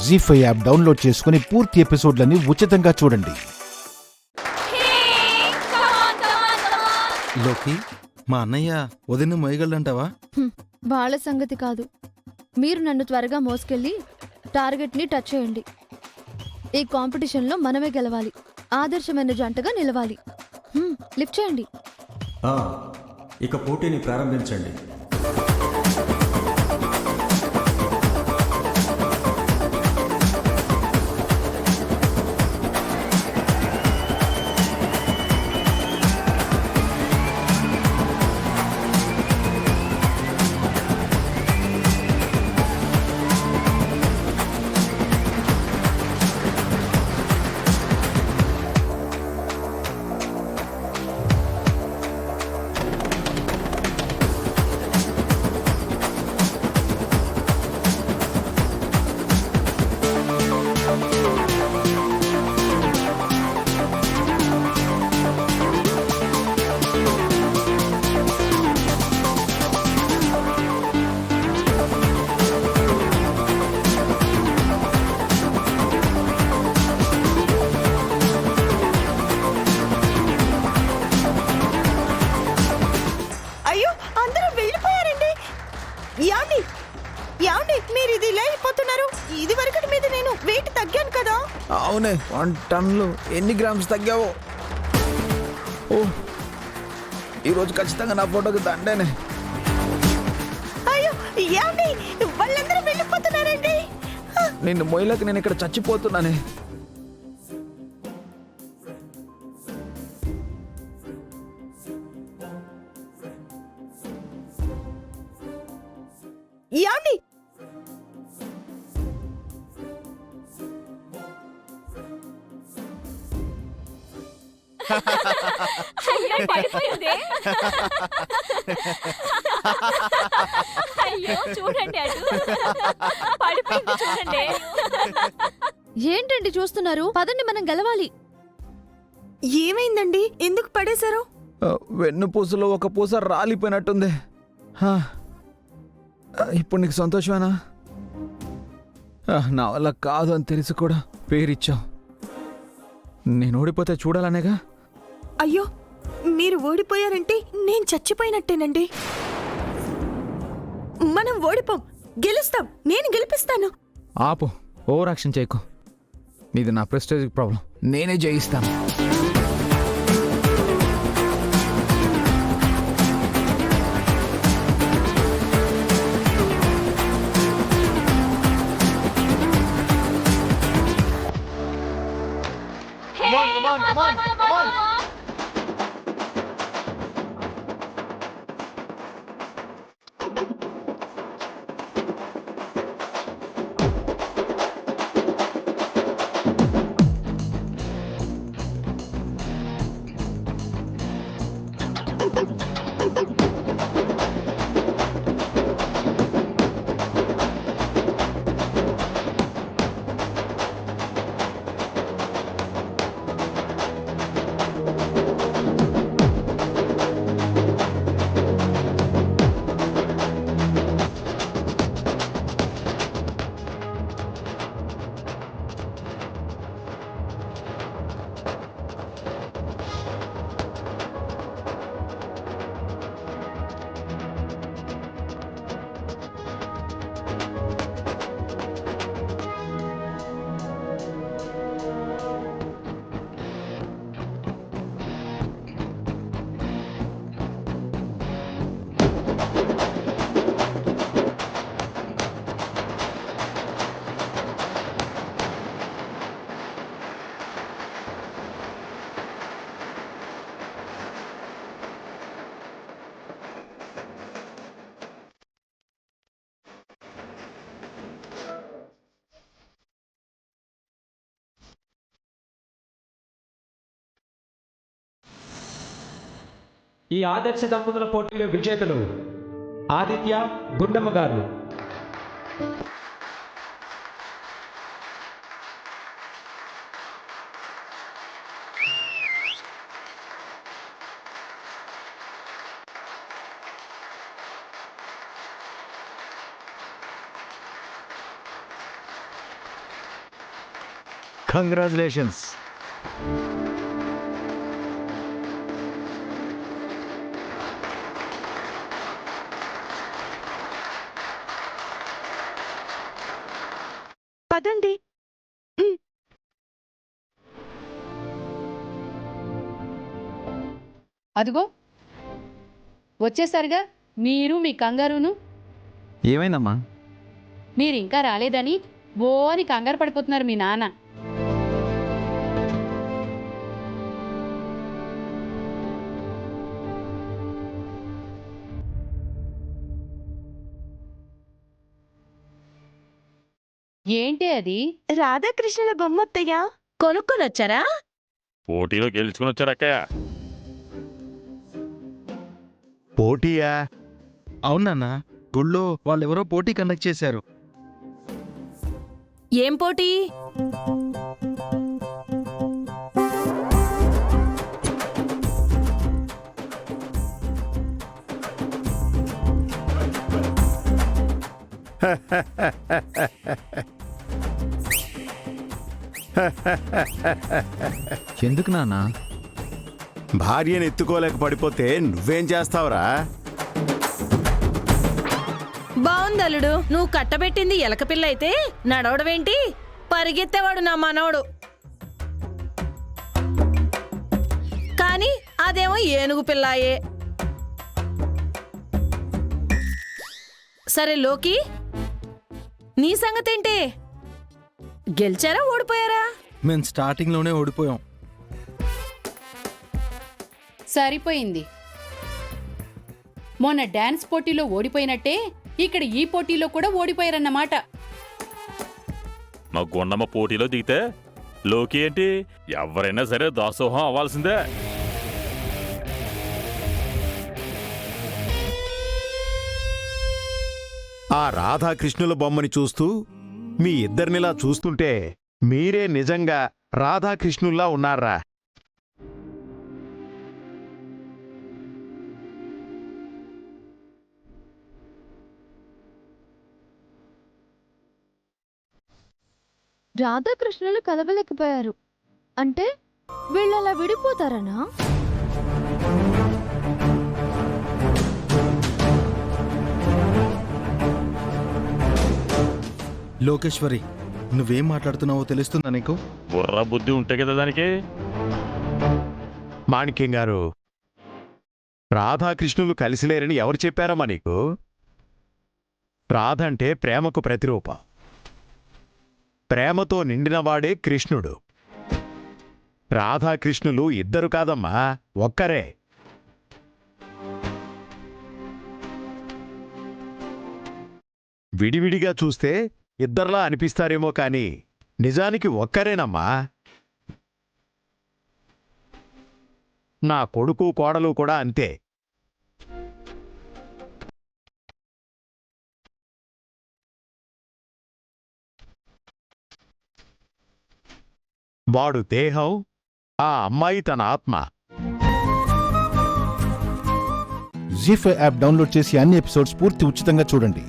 జీ5 app download చేసుకుని పూర్తి ఎపిసోడ్లని ఉచితంగా చూడండి. లోకి మా అన్నయ్య వదిన మోయగలంటావా? వాళ్ళ సంగతి కాదు, మీరు నన్ను త్వరగా మోసుకెళ్ళి టార్గెట్ని టచ్ చేయండి. ఈ కాంపిటీషన్లో మనమే గెలవాలి, ఆదర్శమైన జంటగా నిలవాలి. లిఫ్ట్ చేయండి. ఇక పోటీని ప్రారంభించండి. మీరు ఇది లేకపోతున్నారు. ఇది వరకటి మీద నేను వెయిట్ తగ్గాను కదా. అవునే, 1 టన్నులు. ఎన్ని గ్రామ్స్ తగ్గావో? ఓ, ఈరోజు ఖచ్చితంగా నా ఫోటోకి దండేనే. అయ్యో ఏమండి, వాళ్ళందరూ వెళ్ళిపోతున్నారండి. నిన్ను మొయ్యలకు నేను ఇక్కడ చచ్చిపోతున్నానే. ఏమండి, అయ్యో చూడండి, అటు పడిపోయింది చూడండి. ఏంటండి చూస్తున్నారు? పదండి, మనం గెలవాలి. ఏమైందండి? ఎందుకు పడేశారు? వెన్ను పూసలో ఒక పూస రాలిపోయినట్టుంది. హా, ఇప్పుడు నీకు సంతోషమేనా? నా వల్ల కాదు అని తెలిసి కూడా పేరిచ్చావు. నేను ఓడిపోతే చూడాలనేగా. అయ్యో, మీరు ఓడిపోయారంటే నేను చచ్చిపోయినట్టేనండి. మనం ఓడిపోం, గెలుస్తాం. నేను గెలిపిస్తాను. ఆపు, ఓవర్ యాక్షన్ చేయకు. ఇది నా ప్రెస్టేజ్ ప్రాబ్లం. నేనే జయిస్తాను. ఈ ఆదర్శ దంపతుల పోటీలో విజేతలు ఆదిత్య, గుండమ్మ గారు. కంగ్రాచులేషన్స్. పదండి. అదిగో వచ్చేసరిగా మీరు మీ కంగారును. ఏమైందమ్మా? మీరు ఇంకా రాలేదని ఓ అని కంగారు పడిపోతున్నారు మీ నాన్న. ఏంటి అది? రాధాకృష్ణుల బొమ్మత్తయ్యా, కొనుక్కొని వచ్చారా? పోటీలో గెలుచుకుని వచ్చారు అక్కయ్య. పోటీయా? అవునన్నా, గుళ్ళో వాళ్ళెవరో పోటీ కండక్ట్ చేశారు. ఏం పోటీ? ఎందుకు నాన్న? భార్యను ఎత్తుకోలేక పడిపోతే నువ్వేం చేస్తావురా? బాగుంది అల్లుడు. నువ్వు కట్టబెట్టింది ఎలక పిల్ల అయితే నడవడమేంటి? పరిగెత్తేవాడు నా మనవడు. కానీ అదేమో ఏనుగు పిల్లాయే. సరే లోకి, నీ సంగతేంటి? గెలిచారా ఓడిపోయారా? మేము స్టార్టింగ్లోనే ఓడిపోయాం. సరిపోయింది. మొన్న డాన్స్ పోటీలో ఓడిపోయినట్టే ఇక్కడ ఈ పోటీలో కూడా ఓడిపోయారన్నమాట. మా గుండమ్మ పోటీలో దిగితే లోకి ఏంటి, ఎవరైనా సరే దాసోహం అవ్వాల్సిందే. ఆ రాధాకృష్ణుల బొమ్మని చూస్తూ మీ ఇద్దరినిలా చూస్తుంటే మీరే నిజంగా రాధాకృష్ణుల్లా ఉన్నారా? రాధాకృష్ణులు కలవలేకపోయారు అంటే వీళ్ళలా విడిపోతారనా? లోకేశ్వరి, నువ్వేం మాట్లాడుతున్నావో తెలుస్తుందా నీకు? బుర్ర బుద్ధి ఉంటే కదా దానికి. మాణిక్యం గారు, రాధాకృష్ణులు కలిసిలేరని ఎవరు చెప్పారమ్మా నీకు? రాధ అంటే ప్రేమకు ప్రతిరూపం. ప్రేమతో నిండినవాడే కృష్ణుడు. రాధాకృష్ణులు ఇద్దరు కాదమ్మా, ఒక్కరే. విడివిడిగా చూస్తే ఇద్దర్లా అనిపిస్తారేమో కాని నిజానికి ఒక్కరేనమ్మా. నా కొడుకు కోడలు కూడా అంతే. వాడు దేహం, ఆ అమ్మాయి తన ఆత్మ. జీ5 యాప్ డౌన్లోడ్ చేసి అన్ని ఎపిసోడ్స్ పూర్తి ఉచితంగా చూడండి.